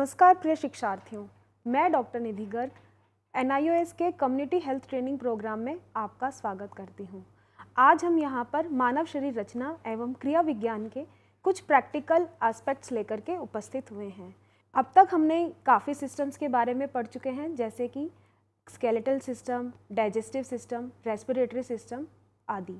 नमस्कार प्रिय शिक्षार्थियों, मैं डॉक्टर निधि गर्ग NIOS के कम्युनिटी हेल्थ ट्रेनिंग प्रोग्राम में आपका स्वागत करती हूँ। आज हम यहाँ पर मानव शरीर रचना एवं क्रिया विज्ञान के कुछ प्रैक्टिकल एस्पेक्ट्स लेकर के उपस्थित हुए हैं। अब तक हमने काफ़ी सिस्टम्स के बारे में पढ़ चुके हैं, जैसे कि skeletal system, digestive system, respiratory system आदि।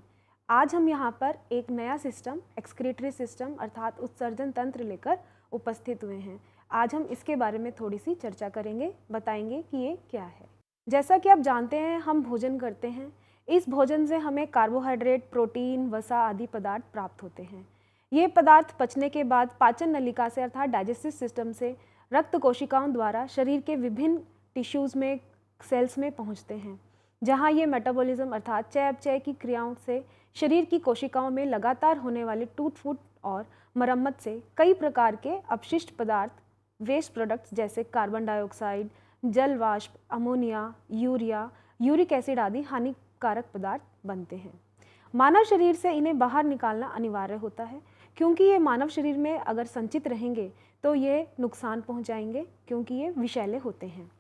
आज हम यहाँ पर एक नया सिस्टम एक्सक्रीटरी सिस्टम अर्थात उत्सर्जन तंत्र लेकर उपस्थित हुए हैं। आज हम इसके बारे में थोड़ी सी चर्चा करेंगे, बताएंगे कि ये क्या है। जैसा कि आप जानते हैं, हम भोजन करते हैं। इस भोजन से हमें कार्बोहाइड्रेट, प्रोटीन, वसा आदि पदार्थ प्राप्त होते हैं। ये पदार्थ पचने के बाद पाचन नलिका से अर्थात डाइजेस्टिव सिस्टम से रक्त कोशिकाओं द्वारा शरीर के विभिन्न टिश्यूज़ में, सेल्स में पहुँचते हैं, जहाँ ये मेटाबॉलिज्म अर्थात चयापचय अपचय की क्रियाओं से शरीर की कोशिकाओं में लगातार होने वाली टूट फूट और मरम्मत से कई प्रकार के अपशिष्ट पदार्थ, वेस्ट प्रोडक्ट्स जैसे कार्बन डाइऑक्साइड, जल वाष्प, अमोनिया, यूरिया, यूरिक एसिड आदि हानिकारक पदार्थ बनते हैं। मानव शरीर से इन्हें बाहर निकालना अनिवार्य होता है, क्योंकि ये मानव शरीर में अगर संचित रहेंगे तो ये नुकसान पहुंचाएंगे, क्योंकि ये विषैले होते हैं।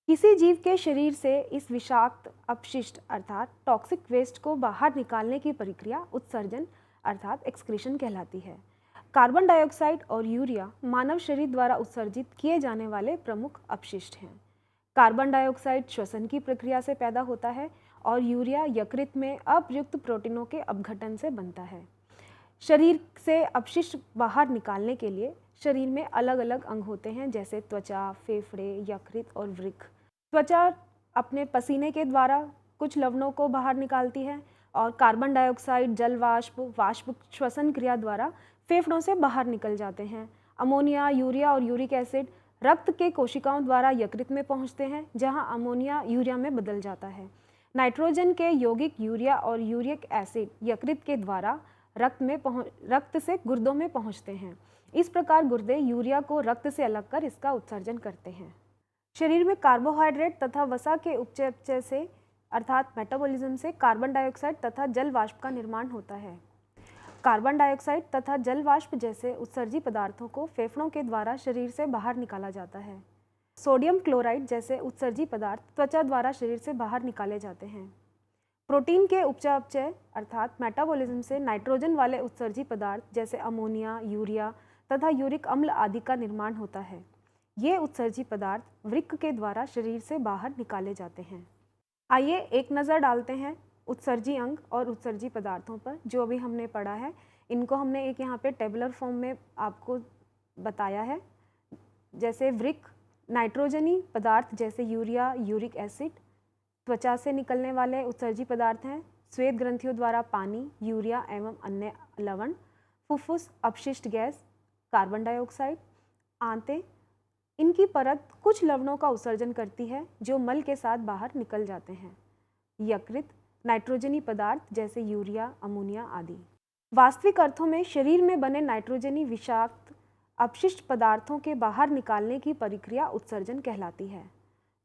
किसी जीव के शरीर से इस विषाक्त अपशिष्ट अर्थात टॉक्सिक वेस्ट को बाहर निकालने की प्रक्रिया उत्सर्जन अर्थात एक्सक्रीशन कहलाती है। कार्बन डाइऑक्साइड और यूरिया मानव शरीर द्वारा उत्सर्जित किए जाने वाले प्रमुख अपशिष्ट हैं। कार्बन डाइऑक्साइड श्वसन की प्रक्रिया से पैदा होता है और यूरिया यकृत में अप्रयुक्त प्रोटीनों के अपघटन से बनता है। शरीर से अपशिष्ट बाहर निकालने के लिए शरीर में अलग अलग अंग होते हैं, जैसे त्वचा, फेफड़े, यकृत और वृक्क। त्वचा अपने पसीने के द्वारा कुछ लवणों को बाहर निकालती है और कार्बन डाइऑक्साइड, जल वाष्प श्वसन क्रिया द्वारा फेफड़ों से बाहर निकल जाते हैं। अमोनिया, यूरिया और यूरिक एसिड रक्त के कोशिकाओं द्वारा यकृत में पहुंचते हैं, जहां अमोनिया यूरिया में बदल जाता है। नाइट्रोजन के यौगिक यूरिया और यूरिक एसिड यकृत के द्वारा रक्त से गुर्दों में पहुंचते हैं। इस प्रकार गुर्दे यूरिया को रक्त से अलग कर इसका उत्सर्जन करते हैं। शरीर में कार्बोहाइड्रेट तथा वसा के उपचय अपचय से अर्थात मेटाबॉलिज्म से कार्बन डाइऑक्साइड तथा जल वाष्प का निर्माण होता है। कार्बन डाइऑक्साइड तथा जल वाष्प जैसे उत्सर्जी पदार्थों को फेफड़ों के द्वारा शरीर से बाहर निकाला जाता है। सोडियम क्लोराइड जैसे उत्सर्जी पदार्थ त्वचा द्वारा शरीर से बाहर निकाले जाते हैं। प्रोटीन के उपचय अपचय अर्थात मेटाबॉलिज्म से नाइट्रोजन वाले उत्सर्जी पदार्थ जैसे अमोनिया, यूरिया तथा यूरिक अम्ल आदि का निर्माण होता है। ये उत्सर्जी पदार्थ वृक्क के द्वारा शरीर से बाहर निकाले जाते हैं। आइए एक नज़र डालते हैं उत्सर्जी अंग और उत्सर्जी पदार्थों पर, जो अभी हमने पढ़ा है। इनको हमने एक यहाँ पे टेबुलर फॉर्म में आपको बताया है। जैसे वृक्क नाइट्रोजनी पदार्थ जैसे यूरिया, यूरिक एसिड, त्वचा से निकलने वाले उत्सर्जी पदार्थ हैं। श्वेत ग्रंथियों द्वारा पानी, यूरिया एवं अन्य लवण। फुफ्फुस अपशिष्ट गैस, कार्बन डाइऑक्साइड। आंतें, इनकी परत कुछ लवणों का उत्सर्जन करती है जो मल के साथ बाहर निकल जाते हैं। यकृत नाइट्रोजनी पदार्थ जैसे यूरिया, अमोनिया आदि। वास्तविक अर्थों में शरीर में बने नाइट्रोजनी विषाक्त अपशिष्ट पदार्थों के बाहर निकालने की प्रक्रिया उत्सर्जन कहलाती है।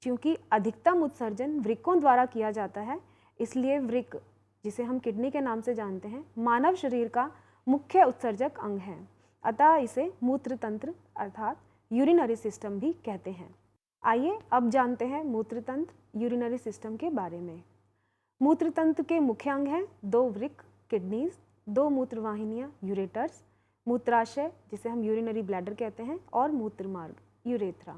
क्योंकि अधिकतम उत्सर्जन वृक्कों द्वारा किया जाता है, इसलिए वृक्क, जिसे हम किडनी के नाम से जानते हैं, मानव शरीर का मुख्य उत्सर्जक अंग है। अतः इसे मूत्र तंत्र अर्थात यूरिनरी सिस्टम भी कहते हैं। आइए अब जानते हैं मूत्र तंत्र, यूरिनरी सिस्टम के बारे में। मूत्र तंत्र के मुख्य अंग हैं 2 वृक्क किडनीज, 2 मूत्रवाहिनियाँ यूरेटर्स, मूत्राशय जिसे हम यूरिनरी ब्लैडर कहते हैं, और मूत्र मार्ग यूरेथ्रा।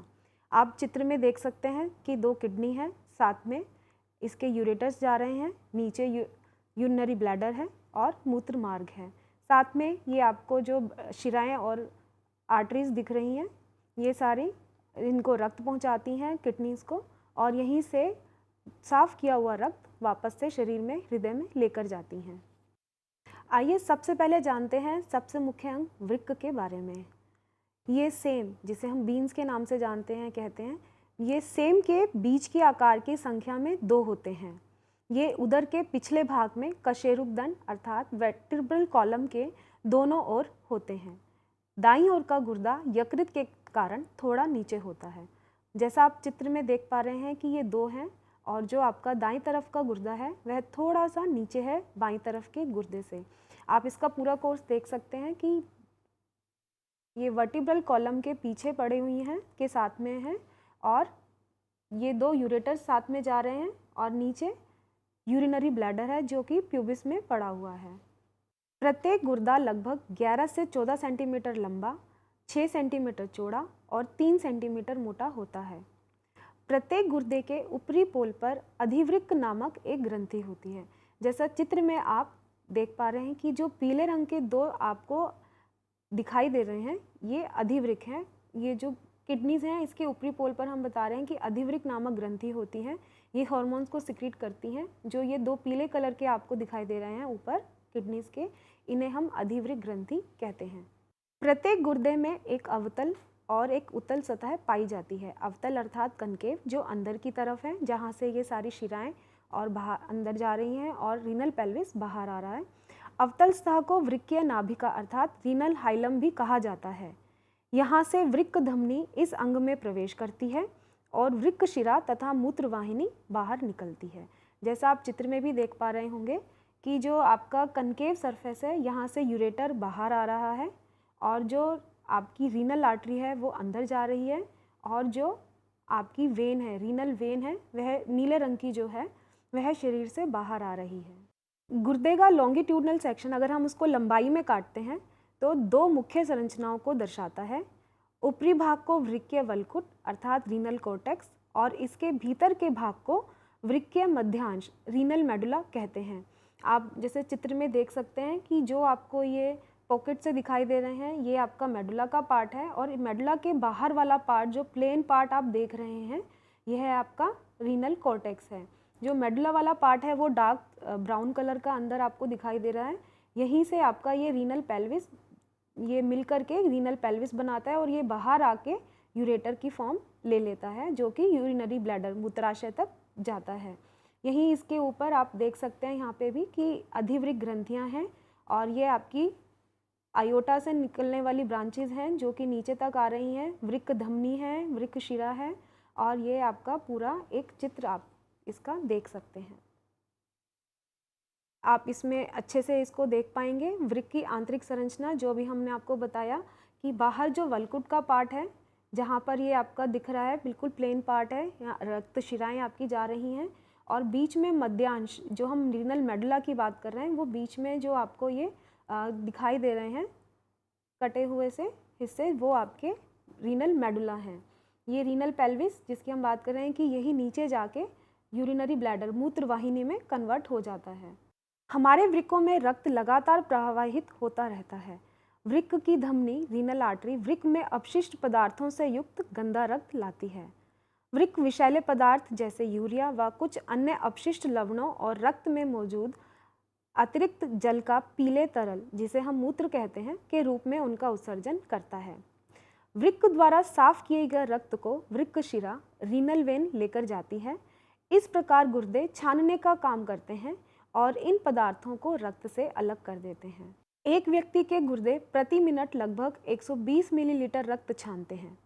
आप चित्र में देख सकते हैं कि 2 किडनी हैं, साथ में इसके यूरेटर्स जा रहे हैं, नीचे यूरिनरी ब्लैडर है और मूत्र मार्ग है। साथ में ये आपको जो शिराएं और आर्टरीज दिख रही हैं, ये सारी इनको रक्त पहुंचाती हैं किडनीज को, और यहीं से साफ किया हुआ रक्त वापस से शरीर में, हृदय में लेकर जाती हैं। आइए सबसे पहले जानते हैं सबसे मुख्य अंग वृक्क के बारे में। ये सेम, जिसे हम बीन्स के नाम से जानते हैं, कहते हैं, ये सेम के बीज के आकार की संख्या में 2 होते हैं। ये उदर के पिछले भाग में कशेरुकदंड अर्थात वर्टिब्रल कॉलम के दोनों ओर होते हैं। दाईं ओर का गुर्दा यकृत के कारण थोड़ा नीचे होता है। जैसा आप चित्र में देख पा रहे हैं कि ये 2 हैं, और जो आपका दाईं तरफ का गुर्दा है वह थोड़ा सा नीचे है बाईं तरफ के गुर्दे से। आप इसका पूरा कोर्स देख सकते हैं कि ये वर्टिब्रल कॉलम के पीछे पड़ी हुई हैं के साथ में हैं और ये दो यूरेटर साथ में जा रहे हैं और नीचे यूरिनरी ब्लैडर है जो कि प्यूबिस में पड़ा हुआ है। प्रत्येक गुर्दा लगभग 11 से 14 सेंटीमीटर लंबा, 6 सेंटीमीटर चौड़ा और 3 सेंटीमीटर मोटा होता है। प्रत्येक गुर्दे के ऊपरी पोल पर अधिवृक्क नामक एक ग्रंथि होती है। जैसा चित्र में आप देख पा रहे हैं कि जो पीले रंग के दो आपको दिखाई दे रहे हैं ये अधिवृक्क हैं। ये जो किडनीज हैं इसके ऊपरी पोल पर हम बता रहे हैं कि अधिवृक्क नामक ग्रंथि होती हैं। ये हार्मोन्स को सिक्रीट करती हैं। जो ये दो पीले कलर के आपको दिखाई दे रहे हैं ऊपर किडनीज के, इन्हें हम अधिवृक्क ग्रंथि कहते हैं। प्रत्येक गुर्दे में एक अवतल और एक उत्तल सतह पाई जाती है। अवतल अर्थात कनकेव जो अंदर की तरफ है जहाँ से ये सारी शिराएं और बाहर अंदर जा रही हैं और रीनल पेल्विस बाहर आ रहा है। अवतल सतह को वृक्कीय नाभिका अर्थात रीनल हाइलम भी कहा जाता है। यहाँ से वृक्क धमनी इस अंग में प्रवेश करती है और वृक्क शिरा तथा मूत्रवाहिनी बाहर निकलती है। जैसा आप चित्र में भी देख पा रहे होंगे कि जो आपका कनकेव सरफेस है यहाँ से यूरेटर बाहर आ रहा है और जो आपकी रीनल आर्टरी है वो अंदर जा रही है और जो आपकी वेन है, रीनल वेन है, वह नीले रंग की जो है वह शरीर से बाहर आ रही है। गुर्दे का लॉन्गिट्यूडनल सेक्शन अगर हम उसको लंबाई में काटते हैं तो दो मुख्य संरचनाओं को दर्शाता है। ऊपरी भाग को वृक्कीय वल्कुट अर्थात रीनल कॉर्टेक्स और इसके भीतर के भाग को वृक्कीय मध्यांश रीनल मेडुला कहते हैं। आप जैसे चित्र में देख सकते हैं कि जो आपको ये पॉकेट से दिखाई दे रहे हैं ये आपका मेडुला का पार्ट है और मेडुला के बाहर वाला पार्ट जो प्लेन पार्ट आप देख रहे हैं यह है आपका रीनल कॉर्टेक्स है। जो मेडुला वाला पार्ट है वो डार्क ब्राउन कलर का अंदर आपको दिखाई दे रहा है। यहीं से आपका ये रीनल पेल्विस ये मिल करके रीनल पेल्विस बनाता है और ये बाहर आके यूरेटर की फॉर्म ले लेता है जो कि यूरिनरी ब्लैडर मूत्राशय तक जाता है। यहीं इसके ऊपर आप देख सकते हैं यहाँ पे भी कि अधिवृक्क ग्रंथियाँ हैं और ये आपकी आयोटा से निकलने वाली ब्रांचेज हैं जो कि नीचे तक आ रही हैं। वृक्क धमनी है, वृक्क शिरा है और ये आपका पूरा एक चित्र आप इसका देख सकते हैं। आप इसमें अच्छे से इसको देख पाएंगे। वृक्क की आंतरिक संरचना जो भी हमने आपको बताया कि बाहर जो वल्कुट का पार्ट है जहाँ पर ये आपका दिख रहा है बिल्कुल प्लेन पार्ट है, यहाँ रक्त शिराएँ आपकी जा रही हैं और बीच में मध्यांश जो हम रीनल मेडुला की बात कर रहे हैं वो बीच में जो आपको ये दिखाई दे रहे हैं कटे हुए से हिस्से वो आपके रीनल मेडुला हैं। ये रीनल पेल्विस जिसकी हम बात कर रहे हैं कि यही नीचे जाके यूरिनरी ब्लैडर मूत्रवाहिनी में कन्वर्ट हो जाता है। हमारे वृक्कों में रक्त लगातार प्रवाहित होता रहता है। वृक्क की धमनी रीनल आर्टरी वृक्क में अपशिष्ट पदार्थों से युक्त गंदा रक्त लाती है। वृक्क विषैले पदार्थ जैसे यूरिया व कुछ अन्य अपशिष्ट लवणों और रक्त में मौजूद अतिरिक्त जल का पीले तरल जिसे हम मूत्र कहते हैं के रूप में उनका उत्सर्जन करता है। वृक्क द्वारा साफ किए गए रक्त को वृक्क शिरा रीनल वेन लेकर जाती है। इस प्रकार गुर्दे छानने का काम करते हैं और इन पदार्थों को रक्त से अलग कर देते हैं। एक व्यक्ति के गुर्दे प्रति मिनट लगभग 120 मिलीलीटर रक्त छानते हैं।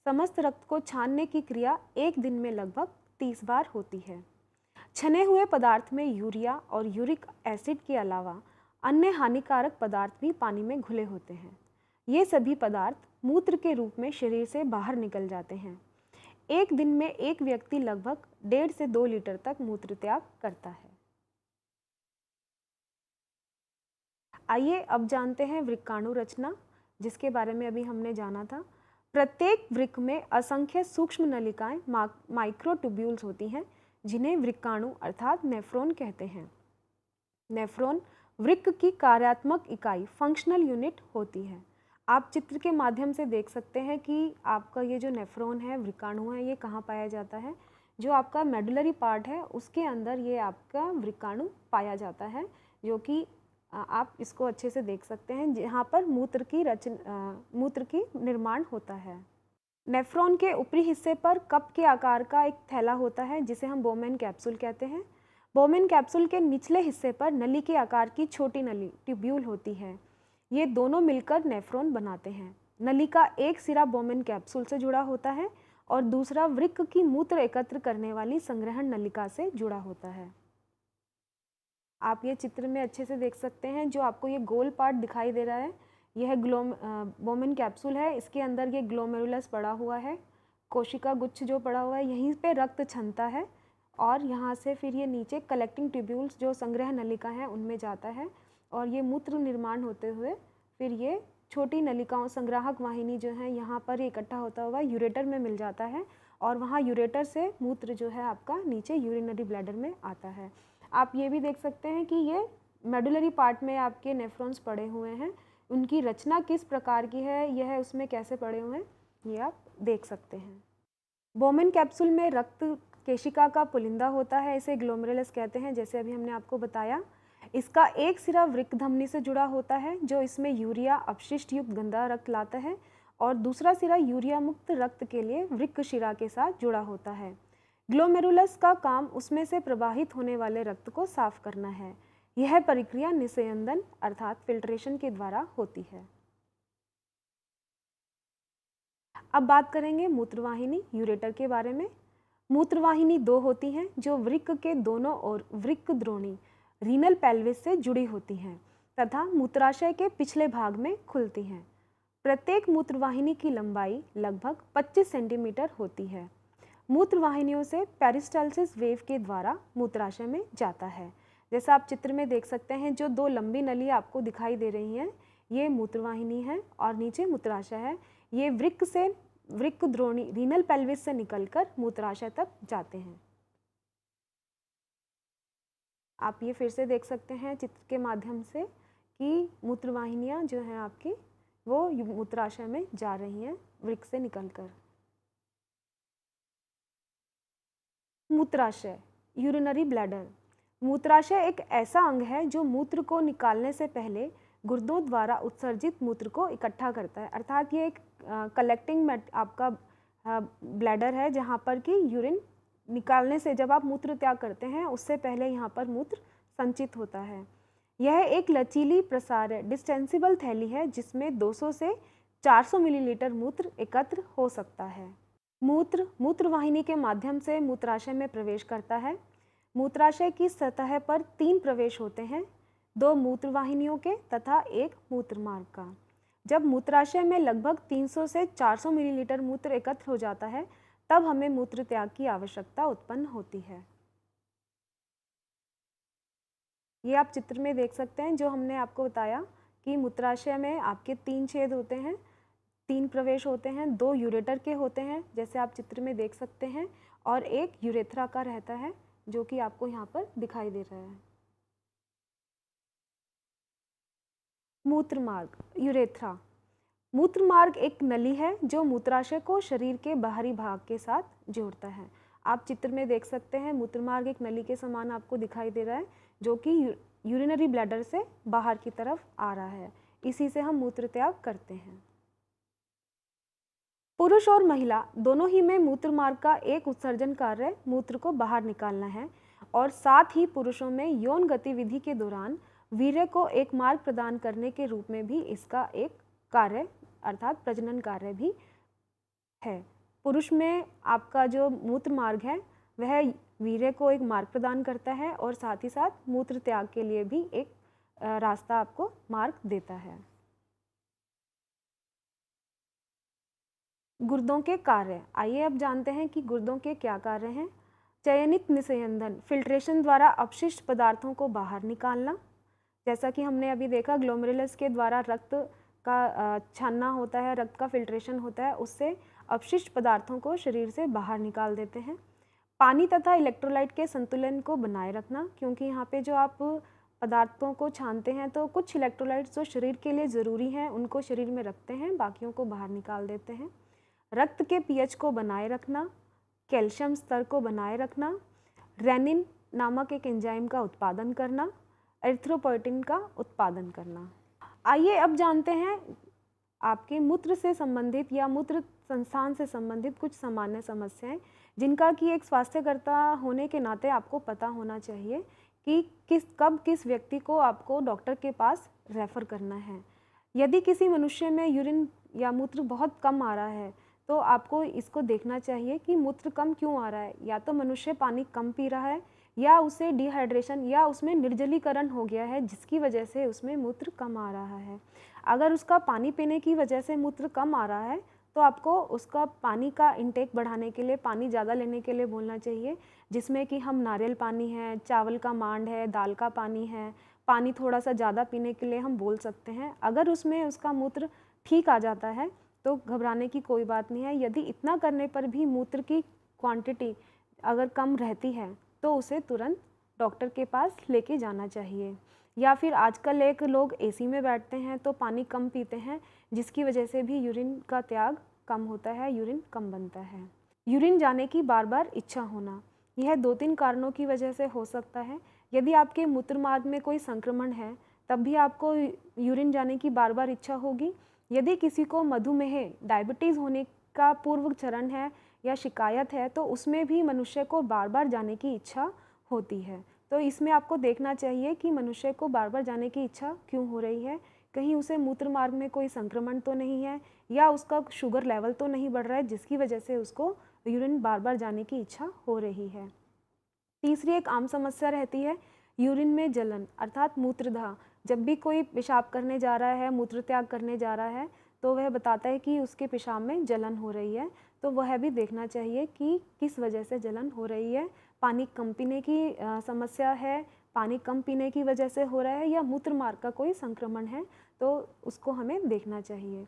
समस्त रक्त को छानने की क्रिया एक दिन में लगभग 30 बार होती है। छने हुए पदार्थ में यूरिया और यूरिक एसिड के अलावा अन्य हानिकारक पदार्थ भी पानी में घुले होते हैं। ये सभी पदार्थ मूत्र के रूप में शरीर से बाहर निकल जाते हैं। एक दिन में एक व्यक्ति लगभग 1.5 से 2 लीटर तक मूत्र त्याग करता है। आइए अब जानते हैं वृक्काणु रचना जिसके बारे में अभी हमने जाना था। प्रत्येक वृक्क में असंख्य सूक्ष्म नलिकाएं माइक्रोट्यूब्यूल्स होती हैं जिन्हें वृक्काणु अर्थात नेफ्रॉन कहते हैं। नेफ्रॉन वृक्क की कार्यात्मक इकाई फंक्शनल यूनिट होती है। आप चित्र के माध्यम से देख सकते हैं कि आपका ये जो नेफ्रॉन है वृक्काणु है ये कहाँ पाया जाता है। जो आपका मेडुलरी पार्ट है उसके अंदर ये आपका वृक्काणु पाया जाता है जो कि आप इसको अच्छे से देख सकते हैं जहाँ पर मूत्र की निर्माण होता है। नेफ्रॉन के ऊपरी हिस्से पर कप के आकार का एक थैला होता है जिसे हम बोमेन कैप्सूल कहते हैं। बोमेन कैप्सूल के निचले हिस्से पर नली के आकार की छोटी नली ट्यूब्यूल होती है। ये दोनों मिलकर नेफ्रॉन बनाते हैं। नली का एक सिरा बोमेन कैप्सूल से जुड़ा होता है और दूसरा वृक्क की मूत्र एकत्र करने वाली संग्रहण नलिका से जुड़ा होता है। आप ये चित्र में अच्छे से देख सकते हैं जो आपको ये गोल पार्ट दिखाई दे रहा है यह बोमेन कैप्सूल है, इसके अंदर ये ग्लोमेरुलस पड़ा हुआ है, कोशिका गुच्छ जो पड़ा हुआ है, यहीं पे रक्त क्षमता है और यहाँ से फिर ये नीचे कलेक्टिंग ट्यूब्यूल्स जो संग्रह नलिका है उनमें जाता है और ये मूत्र निर्माण होते हुए फिर ये छोटी नलिकाओं संग्राहक वाहिनी जो है यहाँ पर इकट्ठा होता हुआ यूरेटर में मिल जाता है और वहाँ यूरेटर से मूत्र जो है आपका नीचे यूरिनरी ब्लैडर में आता है। आप ये भी देख सकते हैं कि ये मेडुलरी पार्ट में आपके नेफ्रॉन्स पड़े हुए हैं, उनकी रचना किस प्रकार की है, यह उसमें कैसे पड़े हुए हैं, ये आप देख सकते हैं। बोमेन कैप्सूल में रक्त केशिका का पुलिंदा होता है, इसे ग्लोमेरुलस कहते हैं, जैसे अभी हमने आपको बताया। इसका एक सिरा वृक्क धमनी से जुड़ा होता है जो इसमें यूरिया अपशिष्ट युक्त गंदा रक्त लाता है और दूसरा सिरा यूरिया मुक्त रक्त के लिए वृक्क शिरा के साथ जुड़ा होता है। ग्लोमेरुलस का काम उसमें से प्रवाहित होने वाले रक्त को साफ करना है। यह प्रक्रिया निस्यंदन अर्थात फिल्ट्रेशन के द्वारा होती है। अब बात करेंगे मूत्रवाहिनी यूरेटर के बारे में। मूत्रवाहिनी दो होती हैं जो वृक्क के दोनों ओर वृक्क द्रोणी रीनल पेल्विस से जुड़ी होती हैं तथा मूत्राशय के पिछले भाग में खुलती हैं। प्रत्येक मूत्रवाहिनी की लंबाई लगभग 25 सेंटीमीटर होती है। मूत्रवाहिनियों से पेरिस्टालसिस वेव के द्वारा मूत्राशय में जाता है। जैसा आप चित्र में देख सकते हैं, जो दो लंबी नली आपको दिखाई दे रही हैं, ये मूत्रवाहिनी है और नीचे मूत्राशय है। ये वृक्क द्रोणी रीनल पेल्विस से निकलकर मूत्राशय तक जाते हैं। आप ये फिर से देख सकते हैं चित्र के माध्यम से कि मूत्रवाहिनियाँ जो हैं आपकी वो मूत्राशय में जा रही हैं वृक्क से निकलकर। मूत्राशय यूरिनरी ब्लैडर। मूत्राशय एक ऐसा अंग है जो मूत्र को निकालने से पहले गुर्दों द्वारा उत्सर्जित मूत्र को इकट्ठा करता है, अर्थात ये एक कलेक्टिंग आपका ब्लैडर है जहाँ पर कि यूरिन निकालने से जब आप मूत्र त्याग करते हैं उससे पहले यहाँ पर मूत्र संचित होता है। यह एक लचीली प्रसार डिस्टेंसिबल थैली है जिसमें 200 से 400 मिलीलीटर मूत्र एकत्र हो सकता है। मूत्रवाहिनी के माध्यम से मूत्राशय में प्रवेश करता है। मूत्राशय की सतह पर 3 प्रवेश होते हैं, 2 मूत्रवाहिनियों के तथा 1 मूत्रमार्ग का। जब मूत्राशय में लगभग 300 से 400 मिलीलीटर मूत्र एकत्र हो जाता है तब हमें मूत्र त्याग की आवश्यकता उत्पन्न होती है। ये आप चित्र में देख सकते हैं जो हमने आपको बताया कि मूत्राशय में आपके 3 छेद होते हैं, 3 प्रवेश होते हैं, 2 यूरेटर के होते हैं जैसे आप चित्र में देख सकते हैं और 1 यूरेथ्रा का रहता है जो कि आपको यहाँ पर दिखाई दे रहा है। मूत्रमार्ग यूरेथ्रा। मूत्रमार्ग एक नली है जो मूत्राशय को शरीर के बाहरी भाग के साथ जोड़ता है। आप चित्र में देख सकते हैं मूत्रमार्ग एक नली के समान आपको दिखाई दे रहा है जो कि यूरिनरी ब्लैडर से बाहर की तरफ आ रहा है। इसी से हम मूत्र त्याग करते हैं। पुरुष और महिला दोनों ही में मूत्रमार्ग का एक उत्सर्जन कार्य मूत्र को बाहर निकालना है और साथ ही पुरुषों में यौन गतिविधि के दौरान वीर्य को एक मार्ग प्रदान करने के रूप में भी इसका एक कार्य अर्थात प्रजनन कार्य भी है। पुरुष में आपका जो मूत्र मार्ग है वह वीर्य को एक मार्ग प्रदान करता है और साथ ही साथ मूत्र त्याग के लिए भी एक रास्ता आपको मार्ग देता है। गुर्दों के कार्य। आइए अब जानते हैं कि गुर्दों के क्या कार्य हैं। चयनित निस्यंदन फिल्ट्रेशन द्वारा अपशिष्ट पदार्थों को बाहर निकालना, जैसा कि हमने अभी देखा ग्लोमेरुलस के द्वारा रक्त का छानना होता है, रक्त का फिल्ट्रेशन होता है, उससे अपशिष्ट पदार्थों को शरीर से बाहर निकाल देते हैं। पानी तथा इलेक्ट्रोलाइट के संतुलन को बनाए रखना, क्योंकि यहाँ पे जो आप पदार्थों को छानते हैं तो कुछ इलेक्ट्रोलाइट्स जो शरीर के लिए ज़रूरी हैं उनको शरीर में रखते हैं, बाकियों को बाहर निकाल देते हैं। रक्त के पीएच को बनाए रखना, कैल्शियम स्तर को बनाए रखना, रेनिन नामक एक एंजाइम का उत्पादन करना, एरिथ्रोपोइटिन का उत्पादन करना। आइए अब जानते हैं आपके मूत्र से संबंधित या मूत्र संस्थान से संबंधित कुछ सामान्य समस्याएं जिनका कि एक स्वास्थ्यकर्ता होने के नाते आपको पता होना चाहिए कि कब किस व्यक्ति को आपको डॉक्टर के पास रेफ़र करना है। यदि किसी मनुष्य में यूरिन या मूत्र बहुत कम आ रहा है तो आपको इसको देखना चाहिए कि मूत्र कम क्यों आ रहा है। या तो मनुष्य पानी कम पी रहा है या उसे डिहाइड्रेशन या उसमें निर्जलीकरण हो गया है जिसकी वजह से उसमें मूत्र कम आ रहा है। अगर उसका पानी पीने की वजह से मूत्र कम आ रहा है तो आपको उसका पानी का इंटेक बढ़ाने के लिए, पानी ज़्यादा लेने के लिए बोलना चाहिए, जिसमें कि हम नारियल पानी है, चावल का मांड है, दाल का पानी है, पानी थोड़ा सा ज़्यादा पीने के लिए हम बोल सकते हैं। अगर उसमें उसका मूत्र ठीक आ जाता है तो घबराने की कोई बात नहीं है। यदि इतना करने पर भी मूत्र की क्वांटिटी अगर कम रहती है तो उसे तुरंत डॉक्टर के पास लेके जाना चाहिए। या फिर आजकल एक लोग एसी में बैठते हैं तो पानी कम पीते हैं, जिसकी वजह से भी यूरिन का त्याग कम होता है, यूरिन कम बनता है। यूरिन जाने की बार बार इच्छा होना, यह 2-3 कारणों की वजह से हो सकता है। यदि आपके मूत्र मार्ग में कोई संक्रमण है तब भी आपको यूरिन जाने की बार बार इच्छा होगी। यदि किसी को मधुमेह, डायबिटीज़ होने का पूर्व चरण है या शिकायत है तो उसमें भी मनुष्य को बार बार जाने की इच्छा होती है। तो इसमें आपको देखना चाहिए कि मनुष्य को बार बार जाने की इच्छा क्यों हो रही है, कहीं उसे मूत्र मार्ग में कोई संक्रमण तो नहीं है या उसका शुगर लेवल तो नहीं बढ़ रहा है जिसकी वजह से उसको यूरिन बार बार जाने की इच्छा हो रही है। तीसरी एक आम समस्या रहती है यूरिन में जलन अर्थात मूत्रदाह। जब भी कोई पेशाब करने जा रहा है, मूत्र त्याग करने जा रहा है तो वह बताता है कि उसके पेशाब में जलन हो रही है, तो वह भी देखना चाहिए कि किस वजह से जलन हो रही है। पानी कम पीने की समस्या है, पानी कम पीने की वजह से हो रहा है या मूत्र मार्ग का कोई संक्रमण है, तो उसको हमें देखना चाहिए।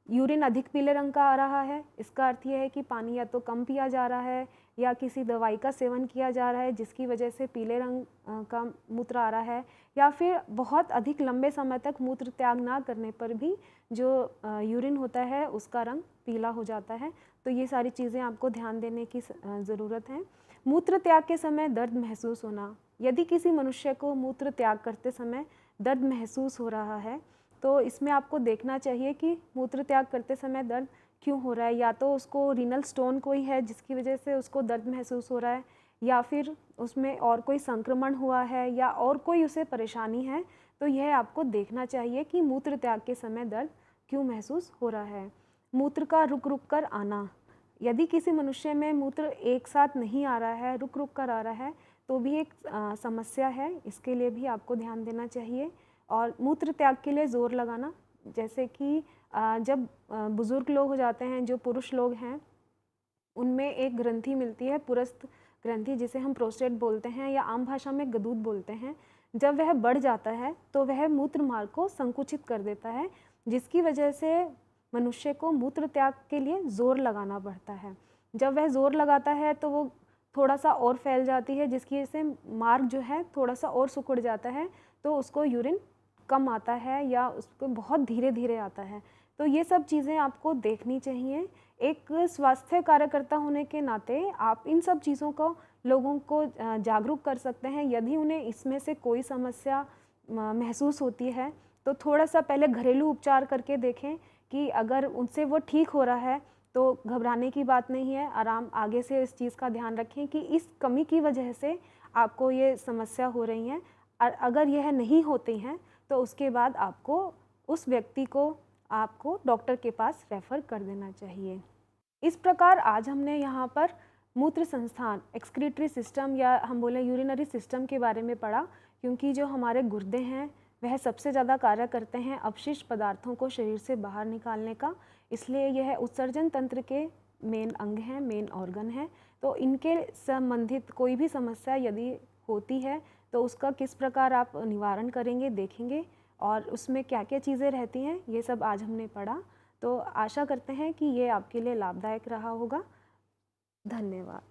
यूरिन अधिक पीले रंग का आ रहा है, इसका अर्थ यह है कि पानी या तो कम पिया जा रहा है या किसी दवाई का सेवन किया जा रहा है जिसकी वजह से पीले रंग का मूत्र आ रहा है, या फिर बहुत अधिक लंबे समय तक मूत्र त्याग ना करने पर भी जो यूरिन होता है उसका रंग पीला हो जाता है। तो ये सारी चीज़ें आपको ध्यान देने की ज़रूरत है। मूत्र त्याग के समय दर्द महसूस होना, यदि किसी मनुष्य को मूत्र त्याग करते समय दर्द महसूस हो रहा है तो इसमें आपको देखना चाहिए कि मूत्र त्याग करते समय दर्द क्यों हो रहा है। या तो उसको रीनल स्टोन कोई है जिसकी वजह से उसको दर्द महसूस हो रहा है, या फिर उसमें और कोई संक्रमण हुआ है या और कोई उसे परेशानी है, तो यह आपको देखना चाहिए कि मूत्र त्याग के समय दर्द क्यों महसूस हो रहा है। मूत्र का रुक रुक कर आना, यदि किसी मनुष्य में मूत्र एक साथ नहीं आ रहा है, रुक रुक कर आ रहा है, तो भी एक समस्या है, इसके लिए भी आपको ध्यान देना चाहिए। और मूत्र त्याग के लिए ज़ोर लगाना, जैसे कि जब बुज़ुर्ग लोग हो जाते हैं, जो पुरुष लोग हैं, उनमें एक ग्रंथि मिलती है, पुरस्थ ग्रंथि, जिसे हम प्रोस्टेट बोलते हैं या आम भाषा में गदूद बोलते हैं। जब वह बढ़ जाता है तो वह मूत्र मार्ग को संकुचित कर देता है, जिसकी वजह से मनुष्य को मूत्र त्याग के लिए ज़ोर लगाना पड़ता है। जब वह ज़ोर लगाता है तो वो थोड़ा सा और फैल जाती है, जिसकी वजह से मार्ग जो है थोड़ा सा और सिकुड़ जाता है, तो उसको यूरिन कम आता है या उसको बहुत धीरे धीरे आता है। तो ये सब चीज़ें आपको देखनी चाहिए। एक स्वास्थ्य कार्यकर्ता होने के नाते आप इन सब चीज़ों को लोगों को जागरूक कर सकते हैं। यदि उन्हें इसमें से कोई समस्या महसूस होती है तो थोड़ा सा पहले घरेलू उपचार करके देखें कि अगर उनसे वो ठीक हो रहा है तो घबराने की बात नहीं है। आराम आगे से इस चीज़ का ध्यान रखें कि इस कमी की वजह से आपको ये समस्या हो रही है। अगर यह नहीं होती हैं तो उसके बाद आपको उस व्यक्ति को आपको डॉक्टर के पास रेफ़र कर देना चाहिए। इस प्रकार आज हमने यहाँ पर मूत्र संस्थान, एक्सक्रीटरी सिस्टम या हम बोलें यूरिनरी सिस्टम के बारे में पढ़ा, क्योंकि जो हमारे गुर्दे हैं वह सबसे ज़्यादा कार्य करते हैं अपशिष्ट पदार्थों को शरीर से बाहर निकालने का, इसलिए यह उत्सर्जन तंत्र के मेन अंग हैं, मेन ऑर्गन हैं। तो इनके संबंधित कोई भी समस्या यदि होती है तो उसका किस प्रकार आप निवारण करेंगे देखेंगे, और उसमें क्या क्या चीज़ें रहती हैं ये सब आज हमने पढ़ा। तो आशा करते हैं कि ये आपके लिए लाभदायक रहा होगा। धन्यवाद।